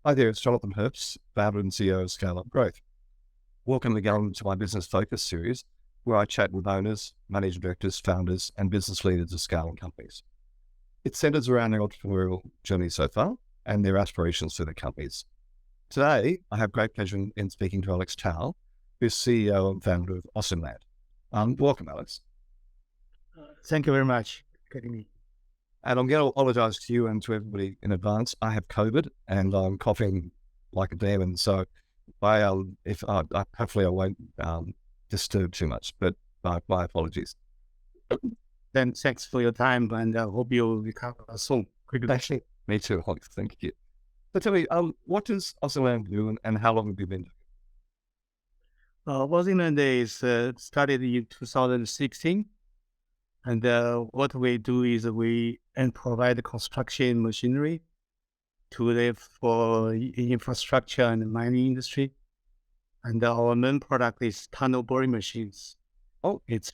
Hi there, it's Jonathan Herbst, founder and CEO of Scale Up Growth. Welcome again to my Business Focus series, where I chat with owners, managing directors, founders, and business leaders of scaling companies. It centers around their entrepreneurial journey so far and their aspirations for their companies. Today, I have great pleasure in speaking to Alex Tao, who's CEO and founder of Ausinland. Welcome, Alex. Thank you very much for getting me. And I'm going to apologize to you and to everybody in advance. I have COVID and I'm coughing like a demon. So hopefully I won't disturb too much, but my apologies. Then thanks for your time, and I hope you'll recover soon. Actually, me too, Alex. Thank you. So tell me, what does Ausinland do and how long have you been doing it? Ausinland is started in 2016, and what we do is we provide construction machinery for infrastructure and mining industry. And our main product is tunnel boring machines. Oh, it's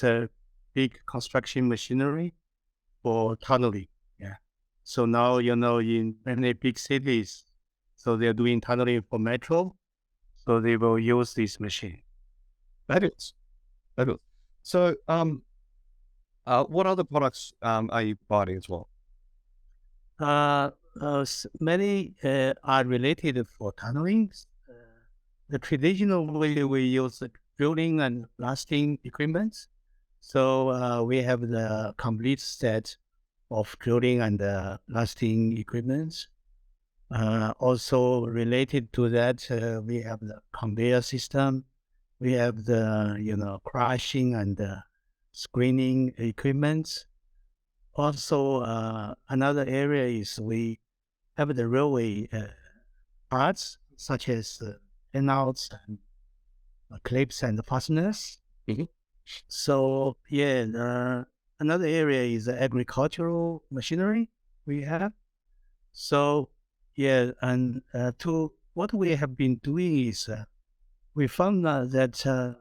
a big construction machinery for tunneling. Yeah. So now, in many big cities, so they're doing tunneling for metro. So they will use this machine. Fabulous. So, what other products are you providing as well? Many are related for tunneling. The traditional way we use the drilling and blasting equipment. So we have the complete set of drilling and blasting equipment. Also related to that, we have the conveyor system. We have the crushing and screening equipment. Also, another area is we have the railway parts such as pinouts and clips and fasteners. Mm-hmm. So another area is agricultural machinery we have. So and what we have been doing is we found that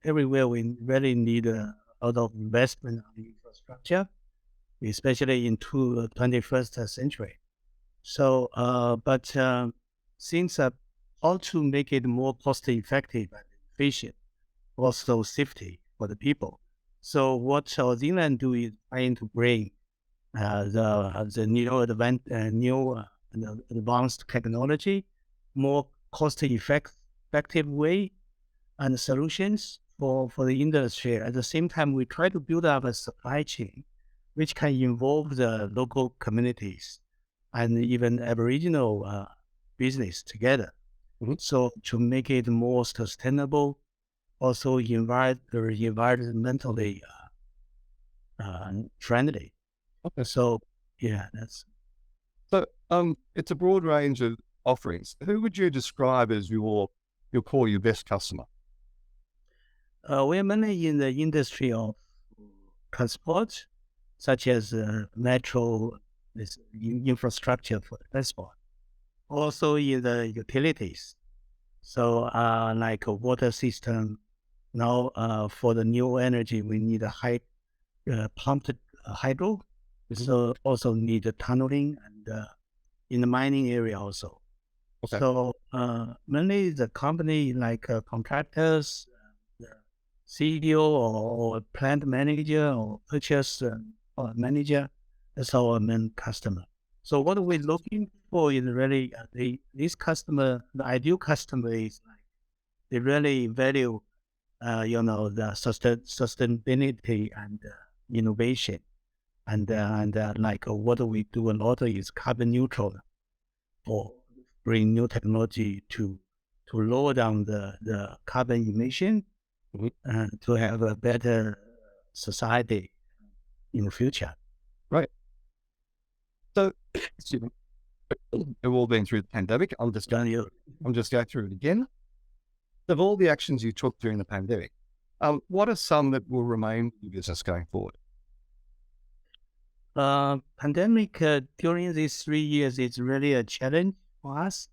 everywhere we really need a lot of investment on infrastructure, especially in 21st century. So, but since how to make it more cost effective and efficient, also safety for the people. So what Ausinland do is trying to bring the new advanced technology, more cost effective way and solutions for the industry. At the same time, we try to build up a supply chain which can involve the local communities and even Aboriginal business together. Mm-hmm. So to make it more sustainable, also environmentally friendly. Okay. So that's. So it's a broad range of offerings. Who would you describe as your best customer? We're mainly in the industry of transport, such as metro infrastructure for transport. Also in the utilities. So like a water system. Now for the new energy, we need a pumped hydro. Mm-hmm. So also need the tunneling and in the mining area also. Okay. So mainly the company like contractors, the CEO or plant manager or purchase or manager, that's our main customer. So what we're looking for is really this customer, the ideal customer is like they really value the sustainability and innovation. And like what we do a lot is carbon neutral, or bring new technology to lower down the carbon emission, Mm-hmm. and to have a better society in the future. Right. So, excuse me. We've all been through the pandemic. I'm just going through it again. Of all the actions you took during the pandemic, what are some that will remain in business going forward? Pandemic during these 3 years is really a challenge for us.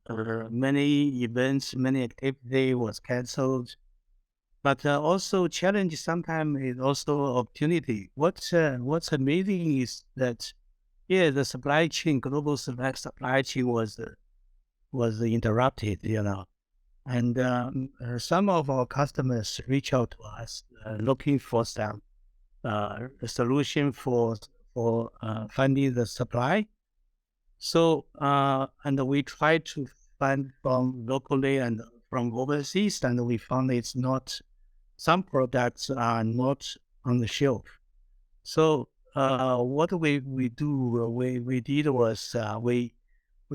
Many events, many activity was cancelled, but also challenge sometimes is also opportunity. What's amazing is that yeah, the supply chain, global supply chain was interrupted, and some of our customers reach out to us looking for some a solution for finding the supply. So and we try to find from locally and from overseas, and we found it's not. Some products are not on the shelf. So what we do we did was we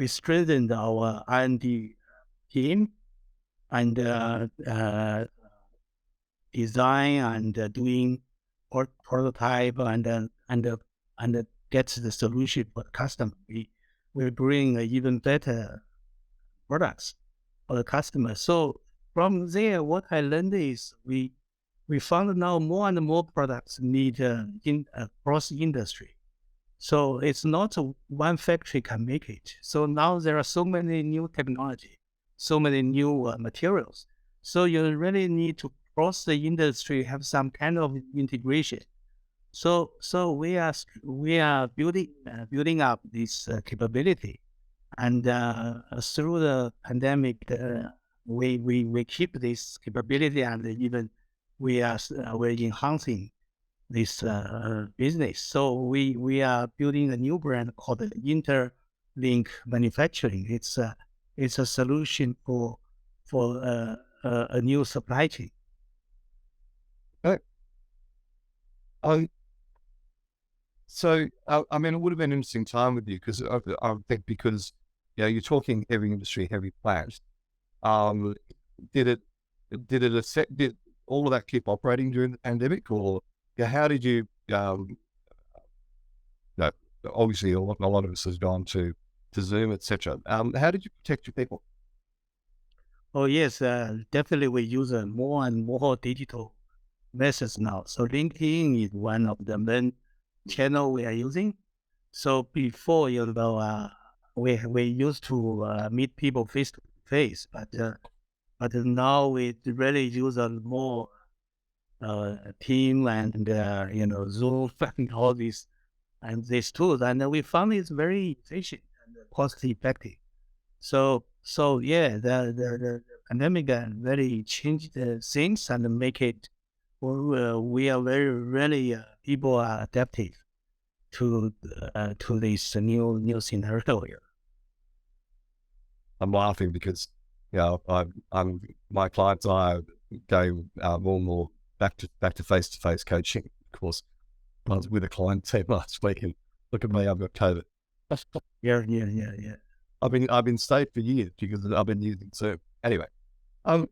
strengthened our R&D team and design and doing prototype and get the solution for the customer. We bring even better products for the customer. So from there, what I learned is we found now more and more products need in cross industry. So it's not one factory can make it. So now there are so many new technology, so many new materials. So you really need to cross the industry, have some kind of integration. So we are building up this capability, and through the pandemic, we keep this capability, and even we're enhancing this business. So we are building a new brand called Interlink Manufacturing. It's a solution for a new supply chain. Uh, I, I mean, it would have been an interesting time with you because I think because you're talking heavy industry, heavy plant. Um, did it did all of that keep operating during the pandemic, or how did you? No, obviously a lot of us has gone to Zoom, etc. How did you protect your people? Oh yes, definitely we use more and more digital methods now. So LinkedIn is one of the main channel we are using. So before, we used to meet people face to face, but now we really use a more team and Zoom and all these and these tools, and we found it's very efficient and cost effective. So yeah, the pandemic really changed things and make it. We are very really people are adaptive to this new scenario here. I'm laughing because I'm my clients and I go more and more back to face coaching. Of course, I was with a client team last week, and look at me, I've got COVID. Yeah. I've been stayed for years because I've been using Zoom. Anyway, um,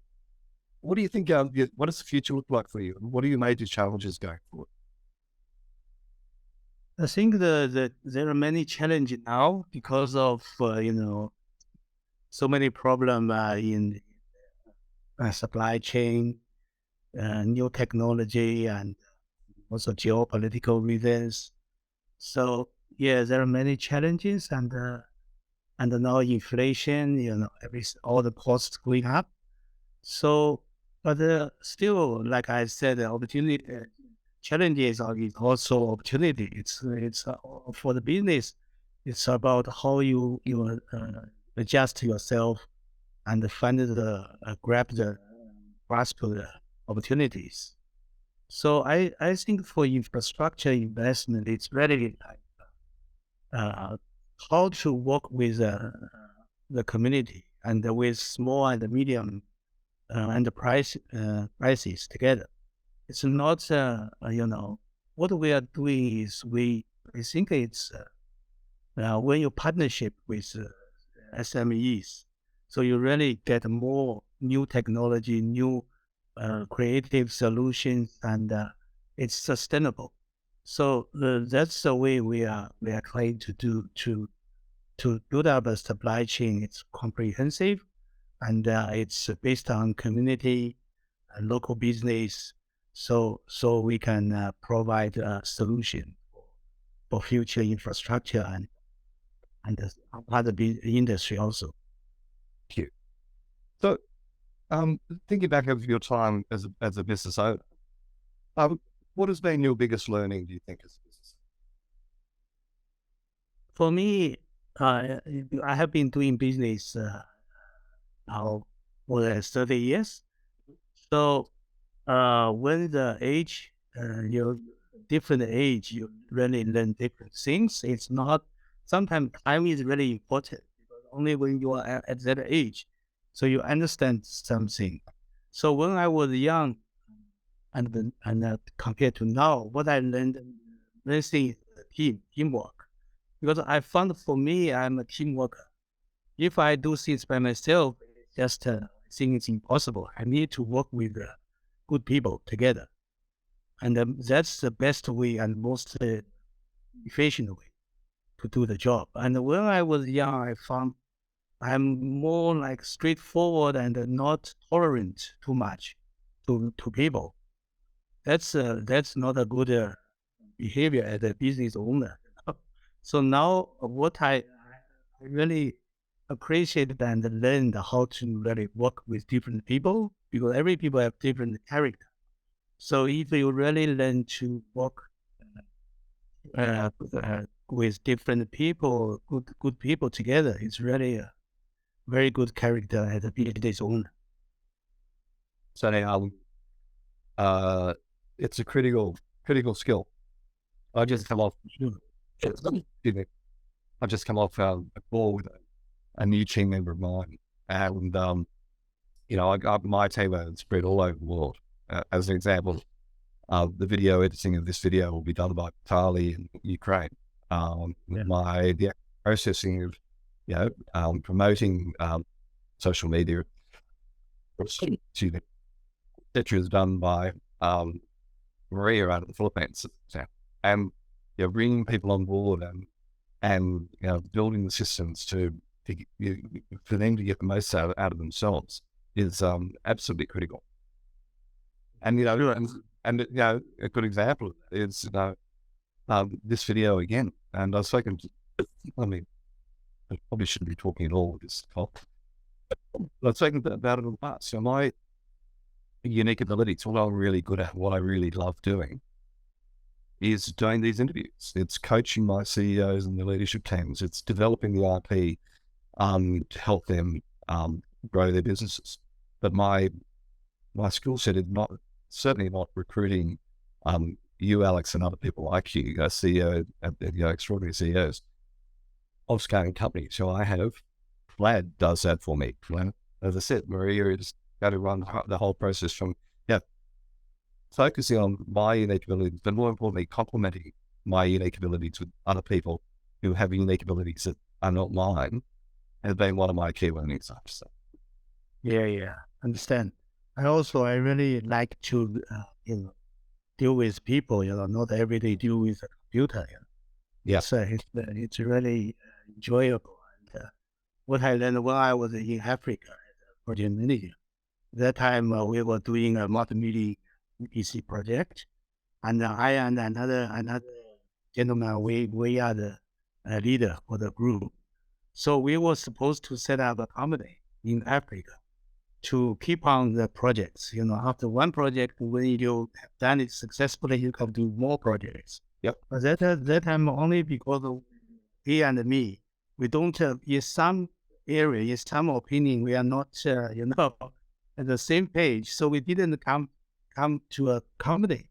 what do you think? What does the future look like for you? What are your major challenges going forward? I think there are many challenges now because of so many problems in supply chain, new technology, and also geopolitical reasons. So yeah, there are many challenges, and now inflation, all the costs going up. So, but still, like I said, the opportunity challenges are is also opportunity. It's for the business. It's about how you adjust yourself and find grasp the opportunities. So I think for infrastructure investment, it's really like uh, how to work with the community and with small and medium enterprise prices together. It's not what we are doing is I think it's when you partnership with SMEs, so you really get more new technology, new creative solutions, and it's sustainable. So that's the way we are trying to do to build up a supply chain. It's comprehensive and it's based on community and local business. So we can provide a solution for future infrastructure and the other industry also. Cute. So, thinking back over your time as a business owner, um, what has been your biggest learning? Do you think as a business? For me, I have been doing business now more than 30 years. So when the age, you different age, you really learn different things. It's not, sometimes time is really important because only when you are at that age, so you understand something. So when I was young compared to now, what I learned, thing is teamwork. Because I found for me, I'm a team worker. If I do things by myself, it's just I think it's impossible. I need to work with good people together. And that's the best way and most efficient way to do the job. And when I was young, I found I'm more like straightforward and not tolerant too much to people. That's not a good behavior as a business owner. So now I really appreciated and learned how to really work with different people because every people have different character. So if you really learn to work with different people, good people together, it's really a very good character as a business owner. So now, it's a critical skill. I just come off, excuse me, I've just come off a call with a new team member of mine, and I got my team is spread all over the world. As an example, the video editing of this video will be done by Charlie in Ukraine. Yeah. The processing of, promoting social media, excuse me, etc., is done by Maria out of the Philippines, and bringing people on board and building the systems for them to get the most out of themselves is absolutely critical. And Sure. a good example of that is this video again. And I've spoken to, I mean, I probably shouldn't be talking at all with this talk. But I've spoken about it in the past. So my unique ability, it's what I'm really good at, what I really love doing, is doing these interviews. It's coaching my CEOs and the leadership teams. It's developing the IP to help them grow their businesses. But my skill set is certainly not recruiting you, Alex, and other people like you, CEO, extraordinary CEOs of scaling companies. So I have Vlad does that for me. As I said, Maria is going to run the whole process from focusing on my unique abilities, but more importantly, complementing my unique abilities with other people who have unique abilities that are not mine, has been one of my key learnings, I have to say. Yeah, understand. I really like to, deal with people, not every day deal with a computer. Yeah. It's really enjoyable. And what I learned when I was in Africa as a project manager, that time we were doing a multimedia EPC project, and I and another gentleman, we are the leader for the group. So we were supposed to set up a company in Africa to keep on the projects. After one project, when you have done it successfully, you can do more projects. Yep. But that time only because of he and me, we don't in some area, in some opinion, we are not at the same page. So we didn't come to a company.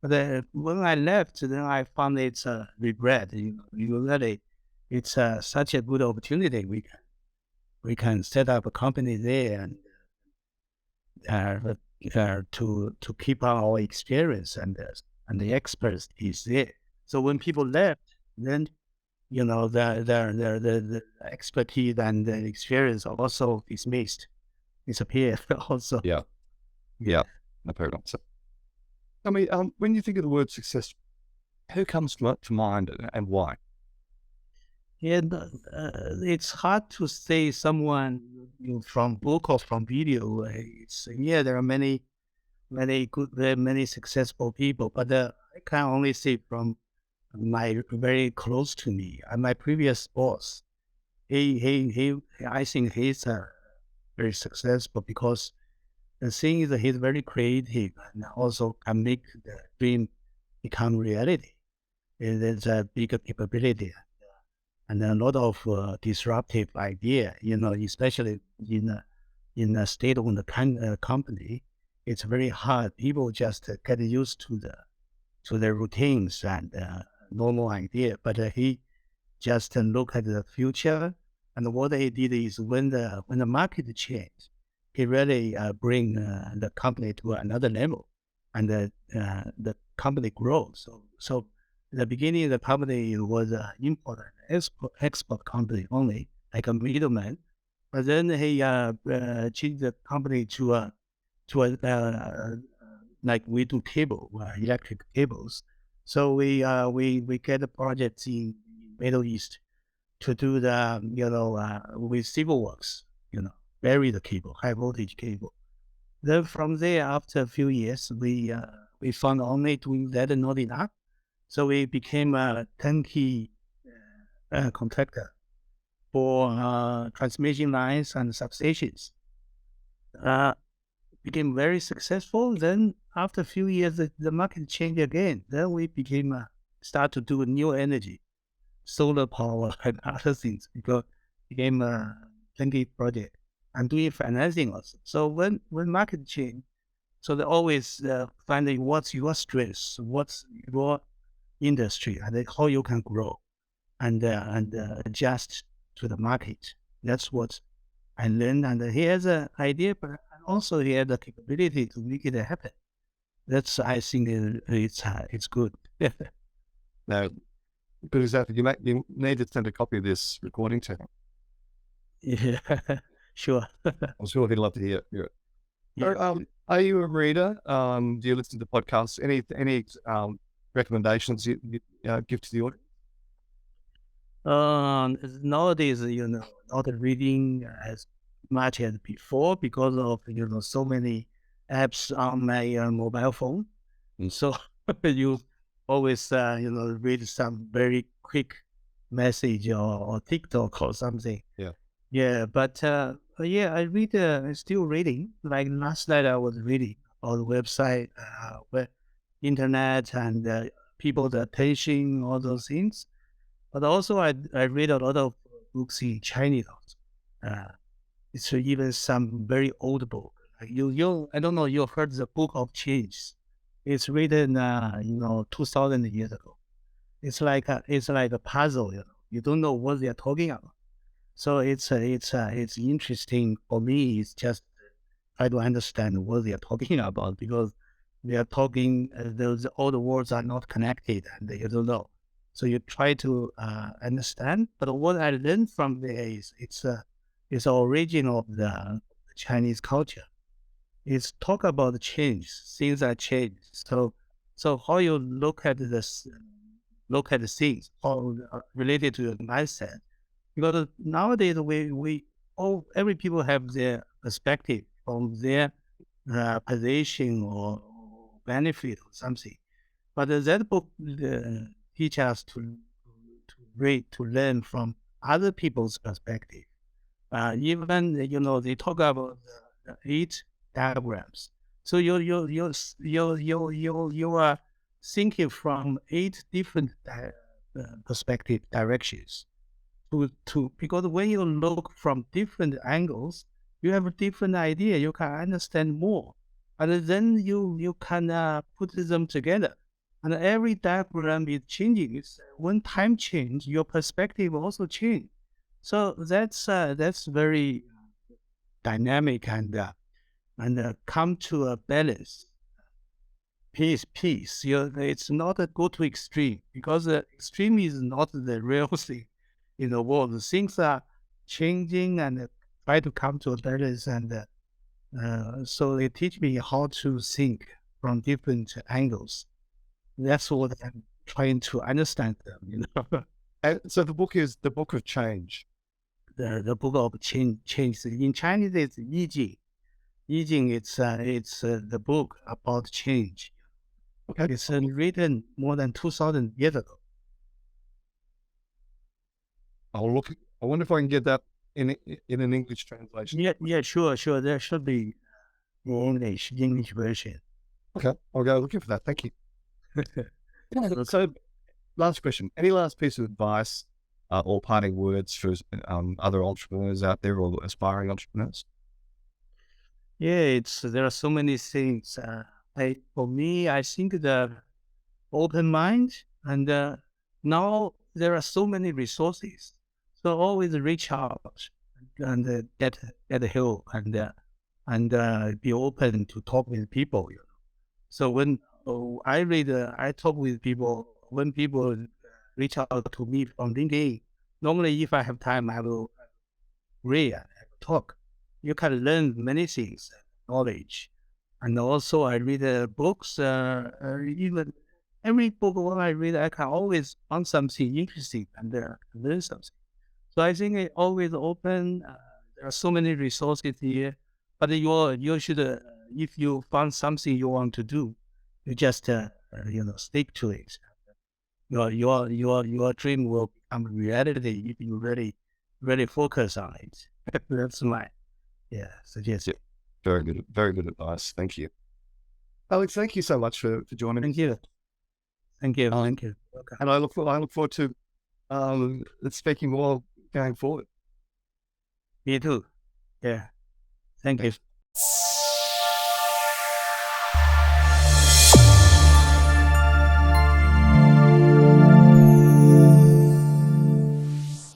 But when I left, then I found it's a regret. Really, it's such a good opportunity. We can set up a company there and to keep our experience and the experts is there. So when people left, then the expertise and the experience also disappeared also. Yeah. I've heard of it. I mean, when you think of the word success, who comes to mind and why? Yeah, it's hard to say someone from book or from video. There are many good, many successful people, but I can only say from my very close to me and my previous boss. I think he's very successful because the thing is that he's very creative and also can make the dream become reality. It's a bigger capability. and a lot of disruptive idea, especially in a state-owned company. It's very hard. People just get used to the routines and normal idea. But he just look at the future, and what he did is when the market changed, he really bring the company to another level, and the company grows. So in the beginning, the company was an import and export company only, like a middleman. But then he changed the company to like we do cable, electric cables. So we get the projects in Middle East to do the with civil works, bury the cable, high voltage cable. Then from there, after a few years, we found only doing that not enough, so we became a turnkey contractor for transmission lines and substations. Uh, Became very successful. Then after a few years, the market changed again. Then we became start to do new energy, solar power and other things, because became a turnkey project and doing financing also. So when market change, so they always finding what's your strengths, what's your industry, and then how you can grow and adjust to the market. That's what I learned. And he has an idea, but also he had the capability to make it happen. That's I think it's good. Now, good example. You need to send a copy of this recording to him. Yeah, sure. I'm sure he'd love to hear it. Yeah. Are you a reader? Do you listen to podcasts? Any recommendations you give to the audience? Nowadays, not reading as much as before because of so many apps on my mobile phone. So you always read some very quick message or TikTok or something. Yeah. Yeah, but yeah, I read. I'm still reading. Like last night, I was reading on the website, internet, and people's attention, all those things. But also, I read a lot of books in Chinese. It's even some very old book. Like I don't know. You heard the Book of Change? It's written, 2,000 years ago. It's like a puzzle. You don't know what they're talking about. So it's interesting for me. It's just try to understand what they are talking about, because they are talking, those all the words are not connected and you don't know. So you try to understand. But what I learned from there is it's origin of the Chinese culture. It's talk about change. Things are changed. So how you look at the things, how related to your mindset, because nowadays every people have their perspective from their position or benefit or something. But that book teach us to read, to learn from other people's perspective. Even they talk about the 8 diagrams. So you are thinking from 8 different perspective directions to because when you look from different angles, you have a different idea. You can understand more, and then you can put them together. And every diagram is changing. When time change, your perspective also change. So that's very dynamic and come to a balance. Peace. It's not a go to extreme, because the extreme is not the real thing in the world. Things are changing and try to come to a balance. And so they teach me how to think from different angles. That's what I'm trying to understand them. And so the book is the Book of Change. The book of change. In Chinese, it's Yijing. Yijing, it's the book about change. Okay. It's written more than 2,000 years ago. I'll look. I wonder if I can get that in an English translation. Yeah, sure. There should be English version. Okay, I'll go looking for that. Thank you. So, last question. Any last piece of advice or parting words for other entrepreneurs out there or aspiring entrepreneurs? Yeah, there are so many things. For me, I think the open mind, and now there are so many resources. So always reach out and get help and be open to talk with people. So when I talk with people, when people reach out to me from LinkedIn, normally if I have time, I will read and talk. You can learn many things, knowledge. And also I read books, even every book when I read, I can always find something interesting and learn something. So I think it always open. There are so many resources here, but you should, if you find something you want to do, you just stick to it. Your dream will become reality if you really focus on it. That's my Yeah, suggestion. very good advice. Thank you. Alex, thank you so much for joining me. Thank you. Thank you. Um, Thank you. Okay. and I look forward to speaking more going forward. Me too. Yeah. Thank you. Thanks.